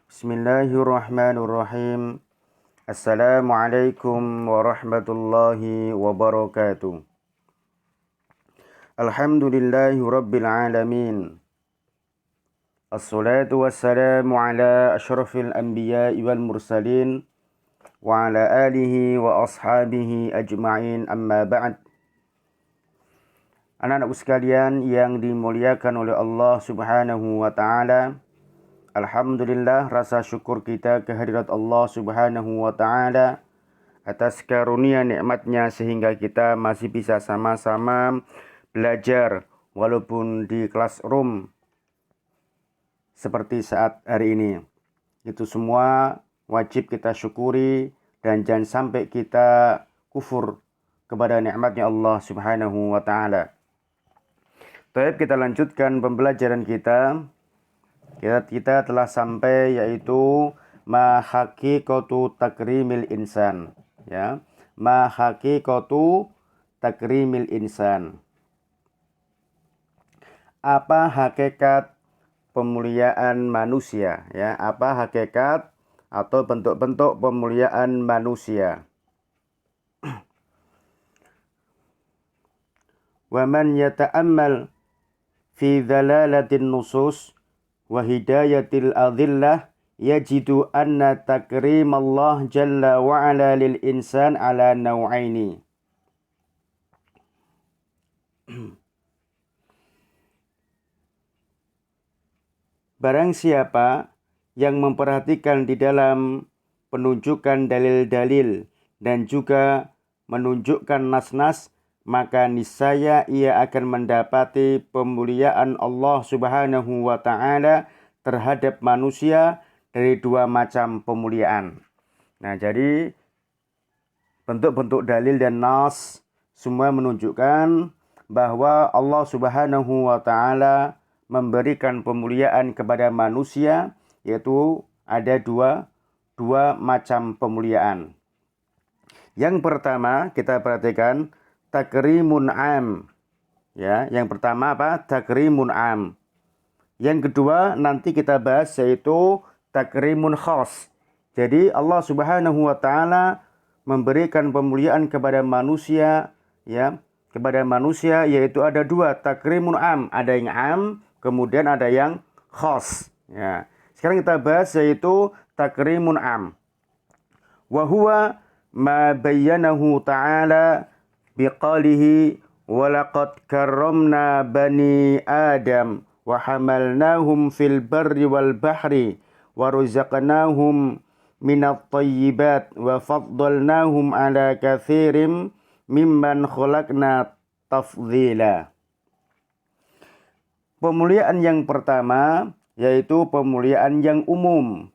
Bismillahirrahmanirrahim. Assalamualaikum warahmatullahi wabarakatuh. Alhamdulillahi rabbil alamin. Assalatu wassalamu ala ashrafil anbiya'i wal mursalin wa ala alihi wa ashabihi ajma'in, amma ba'd. Anak-anakku sekalian yang dimuliakan oleh Allah Subhanahu wa taala, alhamdulillah, rasa syukur kita kehadirat Allah Subhanahu wa taala atas karunia nikmatnya sehingga kita masih bisa sama-sama belajar walaupun di classroom seperti saat hari ini. Itu semua wajib kita syukuri dan jangan sampai kita kufur kepada nikmatnya Allah Subhanahu wa taala. Baik, kita lanjutkan pembelajaran kita. Kita telah sampai yaitu ma haqiqatu takrimil insan, ya. Ma haqiqatu takrimil insan. Apa hakikat pemuliaan manusia, ya? Apa hakikat atau bentuk-bentuk pemuliaan manusia? Wa man yata'ammal fi dhalalatin nusus wa hidayatil adhillah yajidu anna takrim Allah jalla wa ala lil insan ala naw'aini. Barang siapa yang memperhatikan di dalam penunjukan dalil-dalil dan juga menunjukkan nas-nas, maka niscaya ia akan mendapati pemuliaan Allah Subhanahu wa taala terhadap manusia dari dua macam pemuliaan. Nah, jadi bentuk-bentuk dalil dan nas semua menunjukkan bahwa Allah Subhanahu wa taala memberikan pemuliaan kepada manusia, yaitu ada dua macam pemuliaan. Yang pertama kita perhatikan takrimun am. Ya, yang pertama apa? Takrimun am. Yang kedua nanti kita bahas yaitu takrimun khas. Jadi Allah Subhanahu wa taala memberikan pemuliaan kepada manusia, ya, kepada manusia yaitu ada dua, takrimun am, ada yang am, kemudian ada yang khas, ya. Sekarang kita bahas yaitu takrimun am. Wa huwa ma bayyanahu ta'ala biqalihi walaqad karramna bani Adam wa hamalnahum fil barri wal bahri wa razaqnahum minat thayyibat wa faddalnahum ala katsirin mimman khalaqna tafdhila. Pemuliaan yang pertama yaitu pemuliaan yang umum.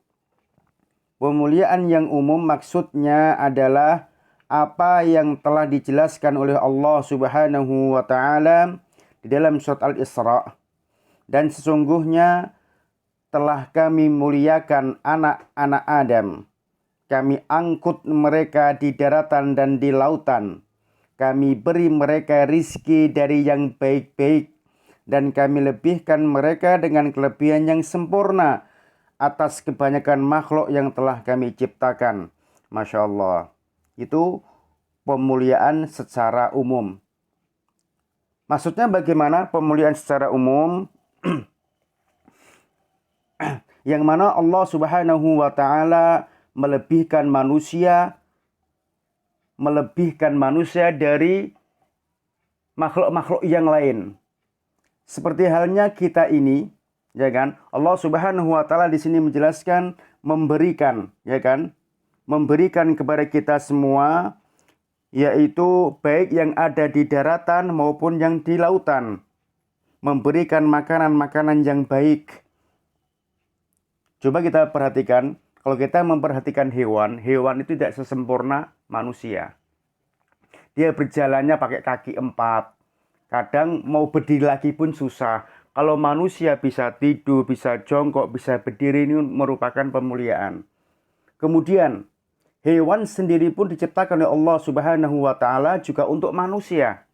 Pemuliaan yang umum maksudnya adalah apa yang telah dijelaskan oleh Allah Subhanahu wa taala di dalam surat Al-Isra. Dan sesungguhnya telah kami muliakan anak-anak Adam. Kami angkut mereka di daratan dan di lautan. Kami beri mereka rizki dari yang baik-baik. Dan kami lebihkan mereka dengan kelebihan yang sempurna atas kebanyakan makhluk yang telah kami ciptakan. Masya Allah. Itu pemuliaan secara umum. Maksudnya bagaimana pemuliaan secara umum? Yang mana Allah Subhanahu wa taala melebihkan manusia dari makhluk-makhluk yang lain. Seperti halnya kita ini, ya kan? Allah Subhanahu wa taala di sini menjelaskan memberikan, ya kan? Memberikan kepada kita semua, yaitu baik yang ada di daratan maupun yang di lautan. Memberikan makanan-makanan yang baik. Coba kita perhatikan, kalau kita memperhatikan hewan itu tidak sesempurna manusia. Dia berjalannya pakai kaki 4. Kadang mau berdiri lagi pun susah. Kalau manusia bisa tidur, bisa jongkok, bisa berdiri, ini merupakan pemuliaan. Kemudian hewan sendiri pun diciptakan oleh Allah Subhanahu wa taala juga untuk manusia.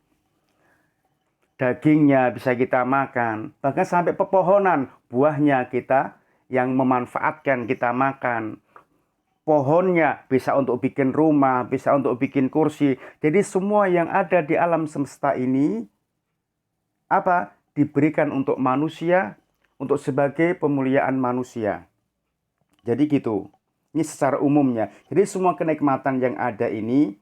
Dagingnya bisa kita makan, bahkan sampai pepohonan, buahnya kita yang memanfaatkan kita makan. Pohonnya bisa untuk bikin rumah, bisa untuk bikin kursi. Jadi semua yang ada di alam semesta ini apa? Diberikan untuk manusia, untuk sebagai pemuliaan manusia. Jadi gitu. Ini secara umumnya. Jadi semua kenikmatan yang ada ini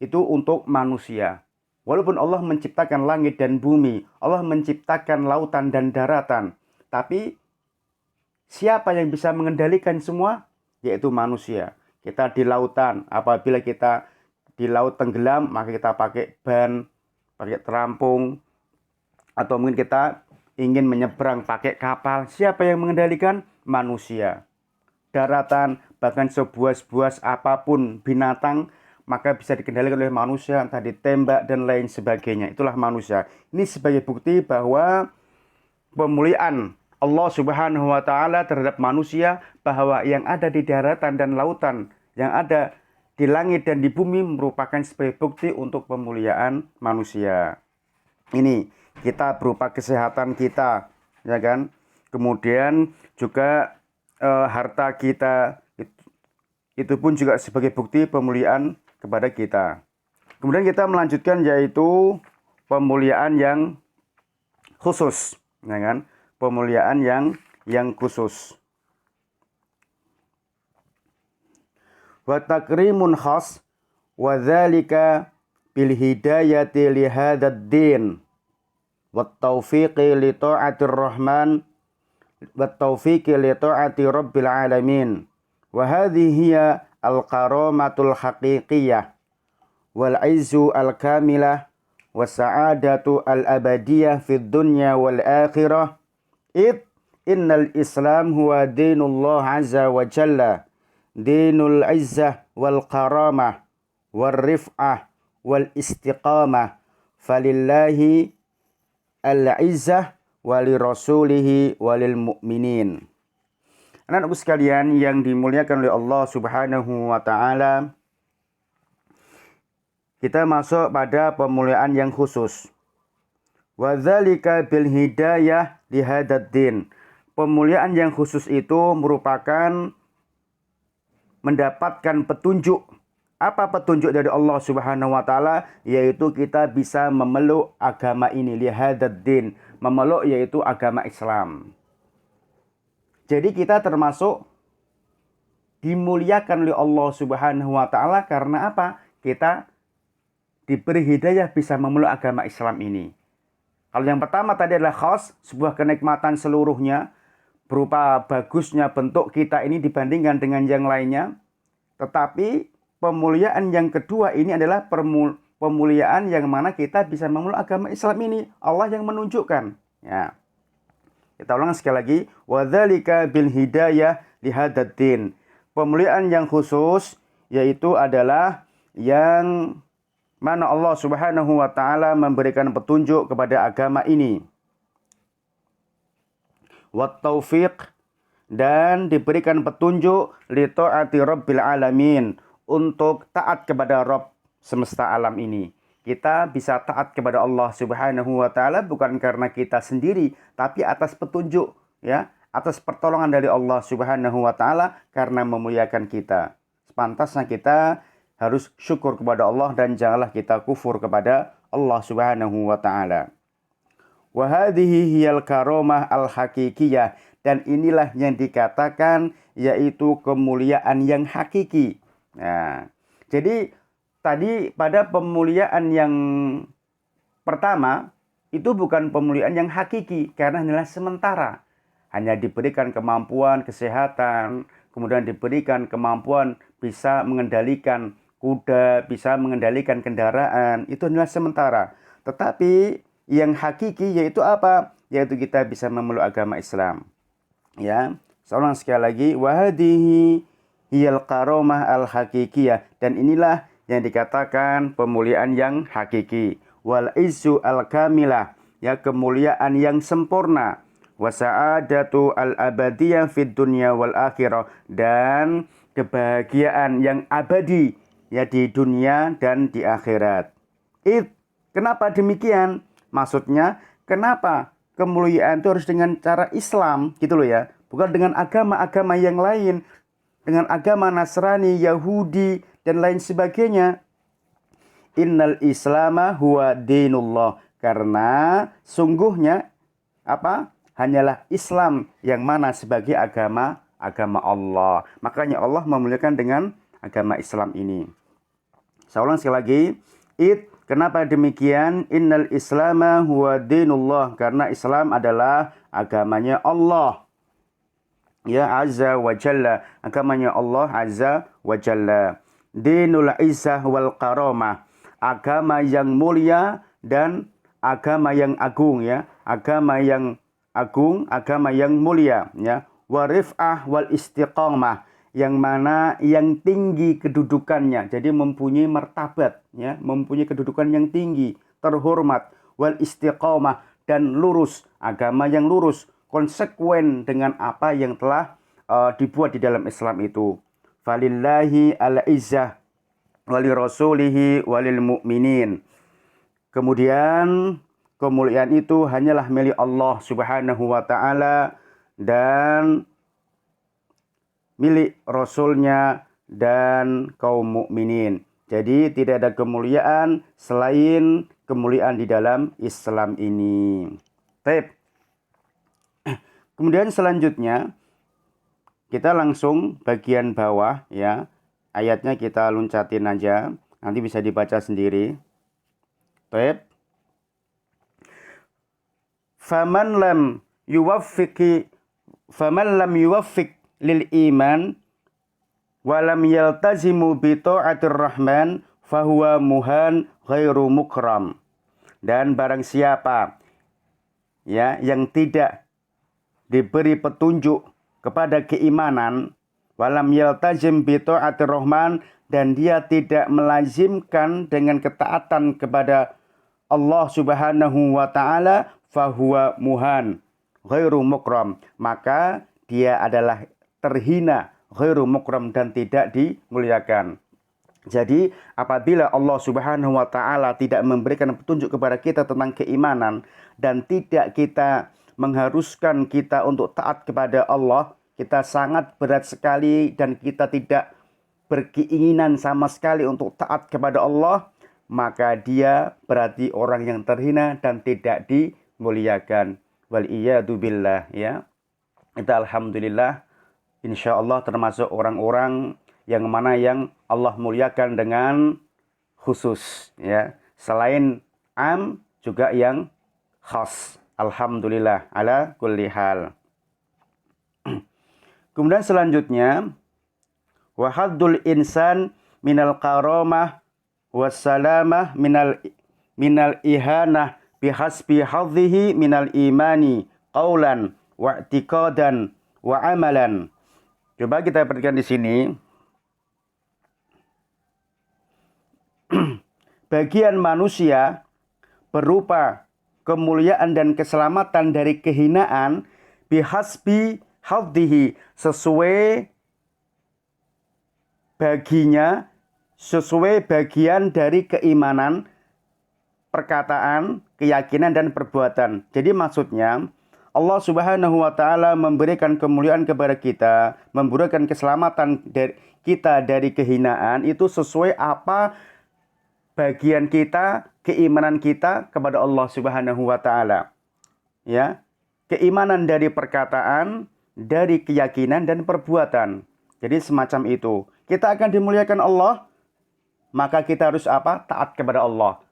itu untuk manusia. Walaupun Allah menciptakan langit dan bumi, Allah menciptakan lautan dan daratan, tapi siapa yang bisa mengendalikan semua? Yaitu manusia. Kita di lautan, apabila kita di laut tenggelam, maka kita pakai ban, pakai terampung, atau mungkin kita ingin menyeberang pakai kapal. Siapa yang mengendalikan? Manusia. Daratan, bahkan sebuah-buah apapun binatang, maka bisa dikendalikan oleh manusia, entah ditembak dan lain sebagainya. Itulah manusia. Ini sebagai bukti bahwa pemuliaan Allah Subhanahu wa taala terhadap manusia, bahwa yang ada di daratan dan lautan, yang ada di langit dan di bumi merupakan sebagai bukti untuk pemuliaan manusia. Ini kita berupa kesehatan kita, ya kan? Kemudian juga harta kita itu pun juga sebagai bukti pemuliaan kepada kita. Kemudian kita melanjutkan yaitu pemuliaan yang khusus, ya kan? Pemuliaan yang khusus. Wa takrimun khas wa dzalika bil hidayati li hadzal din wat taufiqi li ta'atir rahman wat taufiqi li ta'ati rabbil alamin. Wa hadhihi hiya al karamatul haqiqiyah wal izzu al kamilah was sa'adatu al abadiyah fid dunya wal akhirah. Innal Islam huwa dinullah azza wa jalla, dinul izzah wal karamah wal rif'ah wal istiqamah, falillahi al izzah wali rasulihi walil mu'minin. Anak-anakku sekalian yang dimuliakan oleh Allah Subhanahu wa taala, kita masuk pada pemuliaan yang khusus. Wa dzalika bil hidayah li hadzal din. Pemuliaan yang khusus itu merupakan mendapatkan petunjuk. Apa petunjuk dari Allah Subhanahu wa taala? Yaitu kita bisa memeluk agama ini, li hadzal din. Memeluk yaitu agama Islam. Jadi kita termasuk dimuliakan oleh Allah Subhanahu wa taala karena apa? Kita diberi hidayah bisa memeluk agama Islam ini. Kalau yang pertama tadi adalah khas, sebuah kenikmatan seluruhnya, berupa bagusnya bentuk kita ini dibandingkan dengan yang lainnya. Tetapi pemuliaan yang kedua ini adalah pemuliaan yang mana kita bisa memeluk agama Islam ini. Allah yang menunjukkan. Ya. Kita ulang sekali lagi. Wa dzalika bil hidayah li hadzal din. Pemuliaan yang khusus yaitu adalah yang mana Allah Subhanahu wa taala memberikan petunjuk kepada agama ini. Wat taufiq, dan diberikan petunjuk li taati rabbil alamin, untuk taat kepada Rabb semesta alam ini. Kita bisa taat kepada Allah Subhanahu wa taala bukan karena kita sendiri, tapi atas petunjuk, ya, atas pertolongan dari Allah Subhanahu wa taala karena memuliakan kita. Sepantasnya kita harus syukur kepada Allah dan janganlah kita kufur kepada Allah Subhanahu wa taala. Wa hadhihi hiyal karamah al haqiqiyah, dan inilah yang dikatakan yaitu kemuliaan yang hakiki. Nah, jadi tadi pada pemuliaan yang pertama itu bukan pemuliaan yang hakiki karena adalah sementara. Hanya diberikan kemampuan kesehatan, kemudian diberikan kemampuan bisa mengendalikan kuda, bisa mengendalikan kendaraan, itu adalah sementara. Tetapi yang hakiki yaitu apa? Yaitu kita bisa memeluk agama Islam. Ya, seorang sekali lagi, wahadihi hiyal karamah al hakikiyah, dan inilah yang dikatakan pemuliaan yang hakiki. Wal izzu al kamilah, ya, kemuliaan yang sempurna. Wasa'adatu al abadiyah fid dunya wal akhirah, dan kebahagiaan yang abadi, ya, di dunia dan di akhirat. Kenapa demikian? Maksudnya, kenapa kemuliaan itu harus dengan cara Islam, gitu loh ya. bukan dengan agama-agama yang lain, dengan agama Nasrani, Yahudi, dan lain sebagainya. Innal islama huwa dinullah. Karena sungguhnya apa? Hanyalah Islam yang mana sebagai agama Allah. Makanya Allah memuliakan dengan agama Islam ini. Saya ulang sekali lagi. Kenapa demikian? Innal islama huwa dinullah. Karena Islam adalah agamanya Allah. Ya azza wa jalla. Agamanya Allah azza wa jalla. Dinul izzah wal karamah. Agama yang mulia dan agama yang agung, ya. Agama yang agung, agama yang mulia, ya. Warif'ah wal istiqamah, yang mana yang tinggi kedudukannya, jadi mempunyai martabat, ya, mempunyai kedudukan yang tinggi, terhormat. Wal istiqamah, dan lurus, agama yang lurus, konsekuen dengan apa yang telah dibuat di dalam Islam itu. Falillahi al-izzah wali rasulihi walil mu'minin. Kemudian kemuliaan itu hanyalah milik Allah Subhanahu wa ta'ala dan milik Rasulnya dan kaum mukminin. Jadi tidak ada kemuliaan selain kemuliaan di dalam Islam ini. Baik. Kemudian selanjutnya kita langsung bagian bawah, ya. Ayatnya kita loncatin aja, nanti bisa dibaca sendiri. Baik. Faman lam yuwaffiq lil iman wa lam yaltazimu bi ta'atir rahman fahuwa muhan ghairu mukram. Dan barang siapa, ya, yang tidak diberi petunjuk kepada keimanan, walam yaltazim bi ta'atir rahman, dan dia tidak melazimkan dengan ketaatan kepada Allah Subhanahu wa ta'ala, fahuwa muhan ghairu mukram, maka dia adalah terhina, ghairu mukram, dan tidak dimuliakan. Jadi apabila Allah Subhanahu wa ta'ala tidak memberikan petunjuk kepada kita tentang keimanan dan tidak kita mengharuskan kita untuk taat kepada Allah, kita sangat berat sekali dan kita tidak berkeinginan sama sekali untuk taat kepada Allah, maka dia berarti orang yang terhina dan tidak dimuliakan. Wal iyadu billah, ya. Kita alhamdulillah insyaallah termasuk orang-orang yang mana yang Allah muliakan dengan khusus, ya. Selain am juga yang khas. Alhamdulillah ala kulli hal. Kemudian selanjutnya wa haddul insan minal karamah wassalamah minal ihanah bihasbi hadhihi minal imani qaulan wa i'tiqadan wa amalan. Coba kita perhatikan di sini. Bagian manusia berupa kemuliaan dan keselamatan dari kehinaan bihasbi hadhihi, sesuai baginya, sesuai bagian dari keimanan, perkataan, keyakinan, dan perbuatan. Jadi maksudnya Allah Subhanahu wa ta'ala memberikan kemuliaan kepada kita, memberikan keselamatan dari kita dari kehinaan, itu sesuai apa bagian kita, keimanan kita kepada Allah Subhanahu wa ta'ala. Ya, keimanan dari perkataan, dari keyakinan, dan perbuatan. Jadi semacam itu. Kita akan dimuliakan Allah, maka kita harus apa? Taat kepada Allah.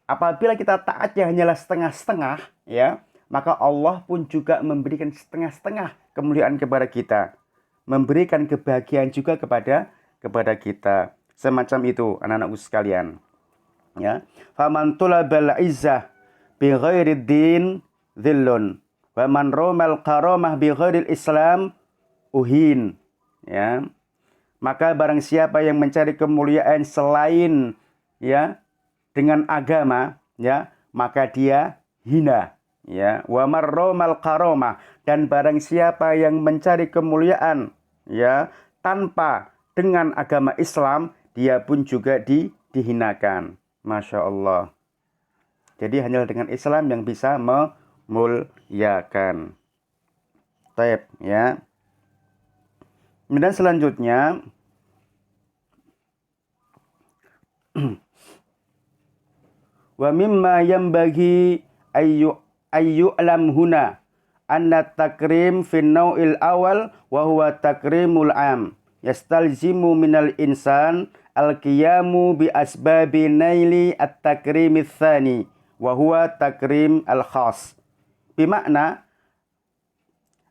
Apabila kita taatnya hanyalah setengah-setengah, ya, maka Allah pun juga memberikan setengah-setengah kemuliaan kepada kita. Memberikan kebahagiaan juga kepada kita. Semacam itu, anak-anakku sekalian. Ya. Faman tulabal izzah bi ghairid din dhillun. Wa man romal karamah bi ghairil islam uhin. Ya. Maka barang siapa yang mencari kemuliaan selain, ya, dengan agama, ya, maka dia hina, ya. Wa man romal karamah, dan barang siapa yang mencari kemuliaan, ya, tanpa dengan agama Islam, dia pun juga dihinakan. Masya Allah. Jadi hanya dengan Islam yang bisa memuliakan. Taib, ya. Kemudian selanjutnya wa mimma yanbaghi ayyu'lam huna anna takrim fin naw'il awal wa huwa takrimul am yastalzimu minal insan al-qiyamu bi asbabi naili at-takrimits tsani wa huwa takrim al-khas bimakna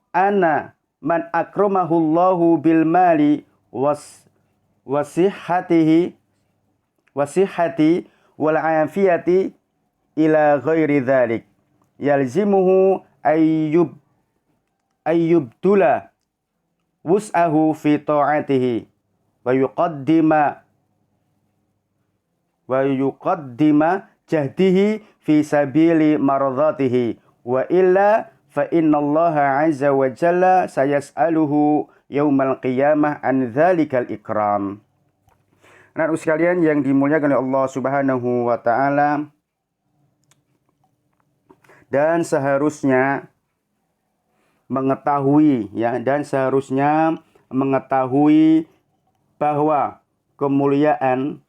ana man akramahullahu bil mali wasihhati wal afiyati ila ghairi dzalik yalzimuhu ayyubdula wus'ahu fi ta'atihi wa yuqaddima jahdihi fi sabili maradhatihi wa illa fa innallaha azza wa jalla sayas'aluhu yaumal qiyamah an dzalikal ikram. Anak sekalian yang dimuliakan oleh Allah Subhanahu wa taala, dan seharusnya mengetahui bahwa kemuliaan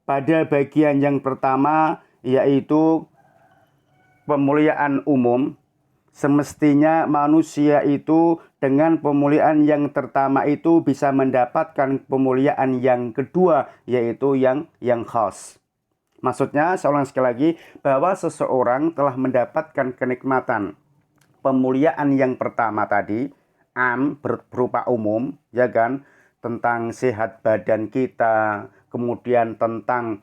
pada bagian yang pertama yaitu pemuliaan umum. Semestinya manusia itu dengan pemuliaan yang pertama itu bisa mendapatkan pemuliaan yang kedua yaitu yang khas. Maksudnya, saya ulang sekali lagi, bahwa seseorang telah mendapatkan kenikmatan pemuliaan yang pertama tadi, berupa umum, ya kan, tentang sehat badan kita, kemudian tentang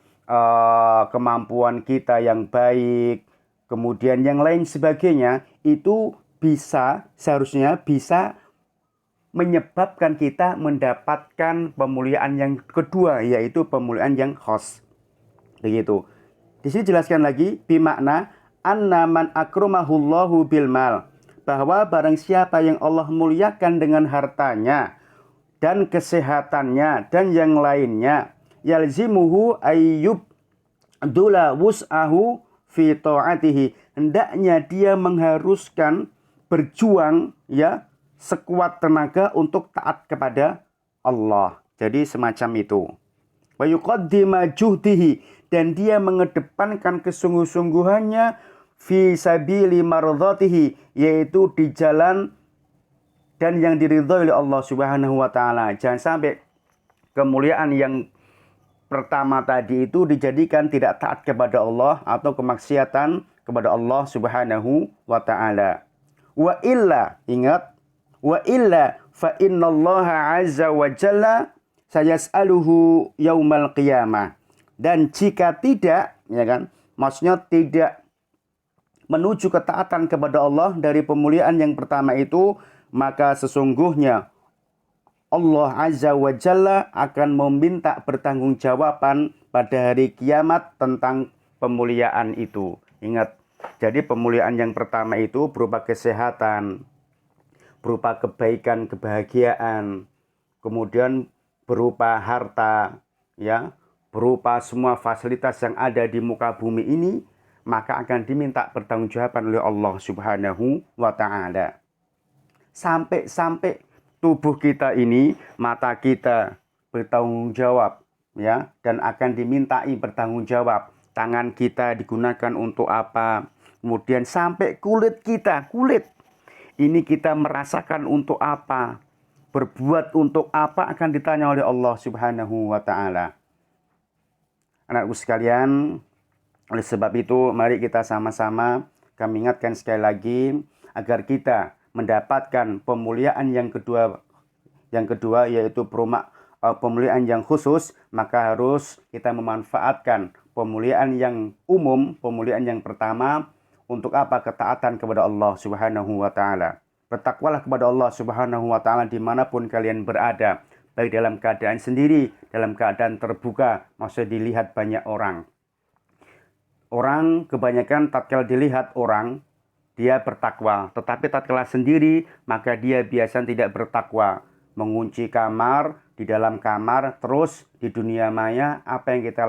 kemampuan kita yang baik, kemudian yang lain sebagainya, itu seharusnya bisa menyebabkan kita mendapatkan pemuliaan yang kedua, yaitu pemuliaan yang khas. Begitu. Di sini jelaskan lagi, bimakna anna man akramahullahu bil mal, bahwa barang siapa yang Allah muliakan dengan hartanya dan kesehatannya dan yang lainnya, yalzimuhu ayyub dula wus'ahu fi ta'atihi, hendaknya dia mengharuskan berjuang ya sekuat tenaga untuk taat kepada Allah. Jadi semacam itu. Wa yuqaddima juhdihi, dan dia mengedepankan kesungguh-sungguhannya fi sabili mardhatihi, yaitu di jalan dan yang diridhoi oleh Allah Subhanahu wa taala. Jangan sampai kemuliaan yang pertama tadi itu dijadikan tidak taat kepada Allah atau kemaksiatan kepada Allah Subhanahu wa taala. Wa illa, ingat, wa illa fa innallaha azza wa jalla sayas'aluhu yaumal qiyamah. Dan jika tidak, ya kan, maksudnya tidak menuju ketaatan kepada Allah dari pemuliaan yang pertama itu, maka sesungguhnya Allah Azza wa Jalla akan meminta pertanggungjawaban pada hari kiamat tentang pemuliaan itu. Ingat, jadi pemuliaan yang pertama itu berupa kesehatan, berupa kebaikan, kebahagiaan, kemudian berupa harta, ya, berupa semua fasilitas yang ada di muka bumi ini, maka akan diminta pertanggungjawaban oleh Allah Subhanahu wa taala. Sampai tubuh kita ini, mata kita bertanggung jawab, ya, dan akan dimintai bertanggung jawab. Tangan kita digunakan untuk apa? Kemudian sampai kulit kita, ini kita merasakan untuk apa? Berbuat untuk apa akan ditanya oleh Allah Subhanahu wa taala. Anakku sekalian, oleh sebab itu mari kita sama-sama kami ingatkan sekali lagi agar kita mendapatkan pemuliaan yang kedua yaitu pemuliaan yang khusus, maka harus kita memanfaatkan pemuliaan yang umum, pemuliaan yang pertama untuk apa? Ketaatan kepada Allah Subhanahu wa taala. Bertakwalah kepada Allah Subhanahu wa taala dimanapun kalian berada, baik dalam keadaan sendiri, dalam keadaan terbuka, maksudnya dilihat banyak orang. Orang kebanyakan tatkala dilihat orang, dia bertakwa. Tetapi tatkala sendiri, maka dia biasanya tidak bertakwa. Mengunci kamar, di dalam kamar, terus di dunia maya, apa yang kita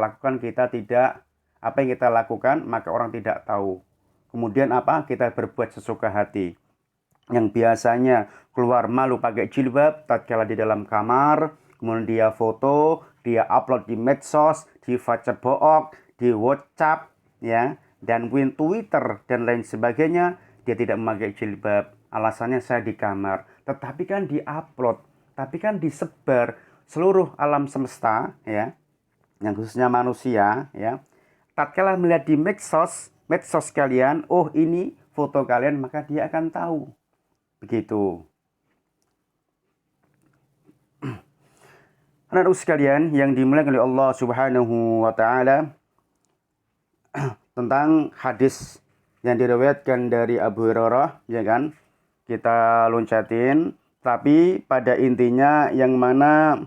lakukan, maka orang tidak tahu. Kemudian apa? Kita berbuat sesuka hati. yang biasanya keluar malu pakai jilbab, tatkala di dalam kamar, kemudian dia foto, dia upload di medsos, di Facebook, di WhatsApp, ya, dan Twitter dan lain sebagainya, dia tidak memakai jilbab. Alasannya saya di kamar. Tetapi kan diupload, tapi kan disebar seluruh alam semesta, ya, yang khususnya manusia, ya. Tatkala melihat di medsos kalian, oh ini foto kalian, maka dia akan tahu. Begitu. Anak-anak sekalian yang dimuliakan oleh Allah Subhanahu wa taala, tentang hadis yang diriwayatkan dari Abu Hurairah, ya kan? Kita loncatin, tapi pada intinya yang mana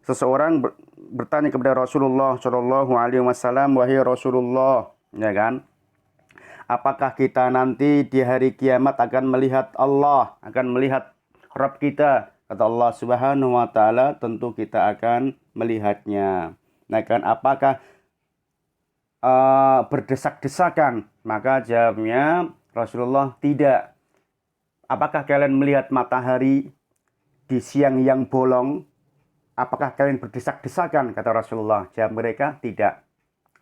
seseorang bertanya kepada Rasulullah Shallallahu alaihi wasallam, "Wahai Rasulullah," ya kan? Apakah kita nanti di hari kiamat akan melihat Allah, akan melihat Rabb kita? Kata Allah Subhanahu wa taala, tentu kita akan melihatnya. Nah kan, apakah berdesak-desakan? Maka jawabnya Rasulullah, tidak. Apakah kalian melihat matahari di siang yang bolong? Apakah kalian berdesak-desakan? Kata Rasulullah. Jawab mereka, tidak.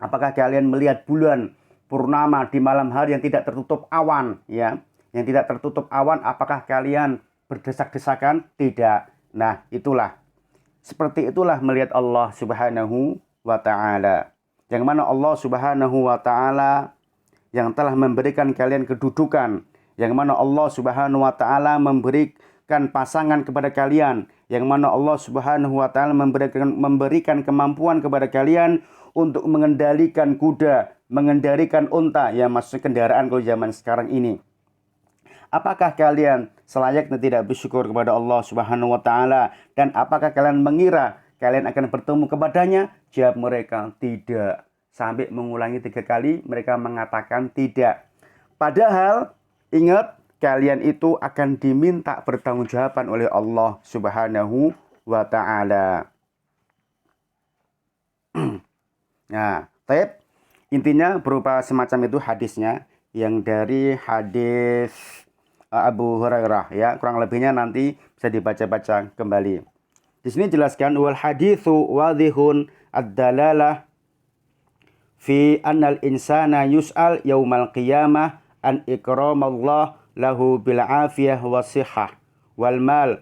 Apakah kalian melihat bulan purnama di malam hari yang tidak tertutup awan, ya, yang tidak tertutup awan, apakah kalian berdesak-desakan? Tidak. Nah, seperti itulah melihat Allah Subhanahu wa taala. Yang mana Allah Subhanahu wa taala yang telah memberikan kalian kedudukan, yang mana Allah Subhanahu wa taala memberikan pasangan kepada kalian, yang mana Allah Subhanahu wa taala memberikan kemampuan kepada kalian untuk mengendalikan kuda, mengendalikan unta, ya, maksudnya kendaraan kalau zaman sekarang ini. Apakah kalian selayaknya tidak bersyukur kepada Allah Subhanahu wa taala, dan apakah kalian mengira kalian akan bertemu kepadanya? Jawab mereka, tidak. Sampai mengulangi 3 kali mereka mengatakan tidak. Padahal ingat, kalian itu akan diminta pertanggungjawaban oleh Allah Subhanahu wa taala. Nah, intinya berupa semacam itu hadisnya, yang dari hadis Abu Hurairah, ya. Kurang lebihnya nanti bisa dibaca-baca kembali. Di sini jelaskan, wal haditsu wadhihun ad-dalalah fi annal insana yus'al yaumal qiyamah an ikramallah lahu bil afiyah wasihhah wal mal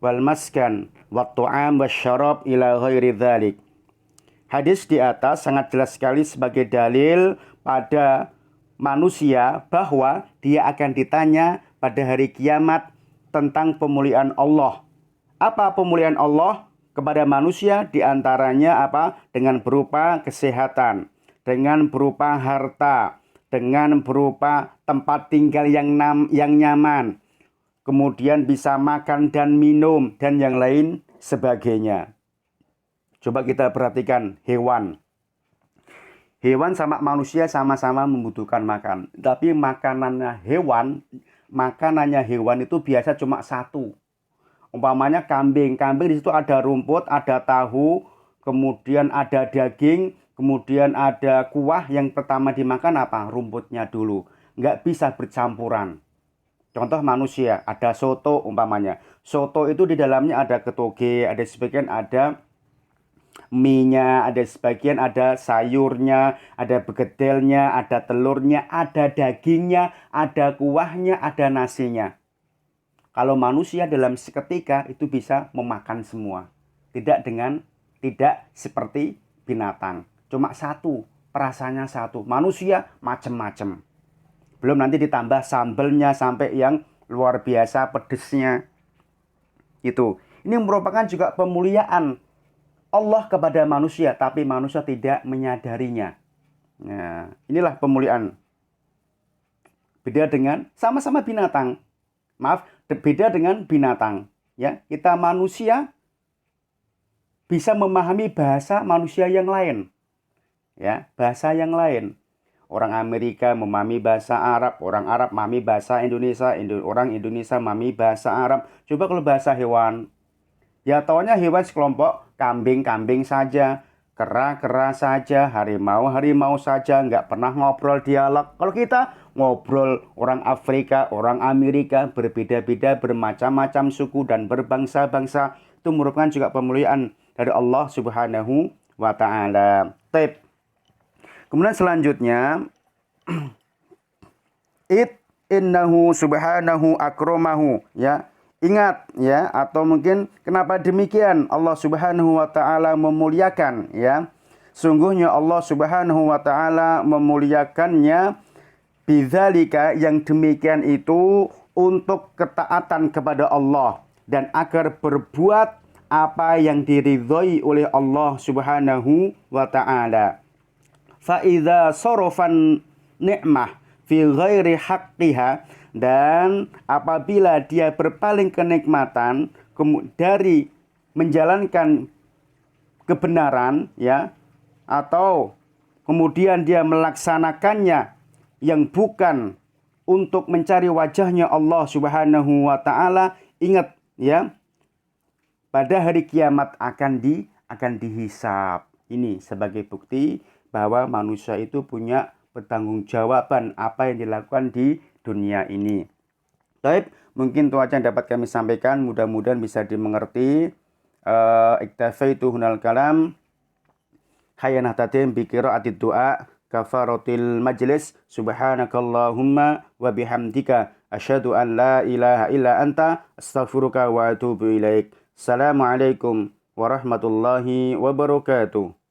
wal maskan wat tu'am wasyarab ila ghairi dzalik. Hadis di atas sangat jelas sekali sebagai dalil pada manusia bahwa dia akan ditanya pada hari kiamat tentang pemuliaan Allah. Apa pemuliaan Allah kepada manusia? Di antaranya apa? Dengan berupa kesehatan, dengan berupa harta, dengan berupa tempat tinggal yang nyaman, kemudian bisa makan dan minum, dan yang lain sebagainya. Coba kita perhatikan hewan. Hewan sama manusia sama-sama membutuhkan makan. Tapi makanannya hewan itu biasa cuma satu. Umpamanya kambing. Kambing di situ ada rumput, ada tahu, kemudian ada daging, kemudian ada kuah. Yang pertama dimakan apa? Rumputnya dulu. Nggak bisa bercampuran. Contoh manusia, ada soto umpamanya. Soto itu di dalamnya ada ketoge, ada sebagian ada mie-nya, ada sebagian ada sayurnya, ada begedelnya, ada telurnya, ada dagingnya, ada kuahnya, ada nasinya. Kalau manusia dalam seketika itu bisa memakan semua. Tidak seperti binatang. Cuma satu, perasanya satu. Manusia macam-macam. Belum nanti ditambah sambelnya sampai yang luar biasa pedesnya. Itu. Ini merupakan juga pemuliaan Allah kepada manusia, tapi manusia tidak menyadarinya. Nah, inilah pemuliaan. Beda dengan sama-sama binatang. Beda dengan binatang. Ya, kita manusia bisa memahami bahasa manusia yang lain. Ya, bahasa yang lain. Orang Amerika memahami bahasa Arab, orang Arab memahami bahasa Indonesia, orang Indonesia memahami bahasa Arab. Coba kalau bahasa hewan, ya taunya hewan sekelompok, kambing saja, kera saja, harimau saja, nggak pernah ngobrol dialog. Kalau kita ngobrol orang Afrika, orang Amerika, berbeda-beda, bermacam-macam suku dan berbangsa-bangsa. Itu merupakan juga pemuliaan dari Allah Subhanahu wa ta'ala. Taib. Kemudian selanjutnya, innahu subhanahu akramahu, ya. Ingat, ya, atau mungkin kenapa demikian Allah Subhanahu wa ta'ala memuliakan, ya. Sungguhnya Allah Subhanahu wa ta'ala memuliakannya bidzalika, yang demikian itu untuk ketaatan kepada Allah dan agar berbuat apa yang diridhoi oleh Allah Subhanahu wa ta'ala. Fa idza sarafan ni'mah fi ghairi haqqiha, dan apabila dia berpaling kenikmatan dari menjalankan kebenaran, ya, atau kemudian dia melaksanakannya yang bukan untuk mencari wajahnya Allah Subhanahu wa ta'ala, ingat, ya, pada hari kiamat akan dihisab. Ini sebagai bukti bahwa manusia itu punya pertanggungjawaban apa yang dilakukan di dunia ini. Baik, mungkin itu aja yang dapat kami sampaikan, mudah-mudahan bisa dimengerti. Iktafaitu hunal kalam. Hayyanah tatim bi qiraatid du'a kafaratil majlis. Subhanakallahumma wa bihamdika asyhadu an la ilaha illa anta astaghfiruka wa atubu ilaik. Assalamualaikum warahmatullahi wabarakatuh.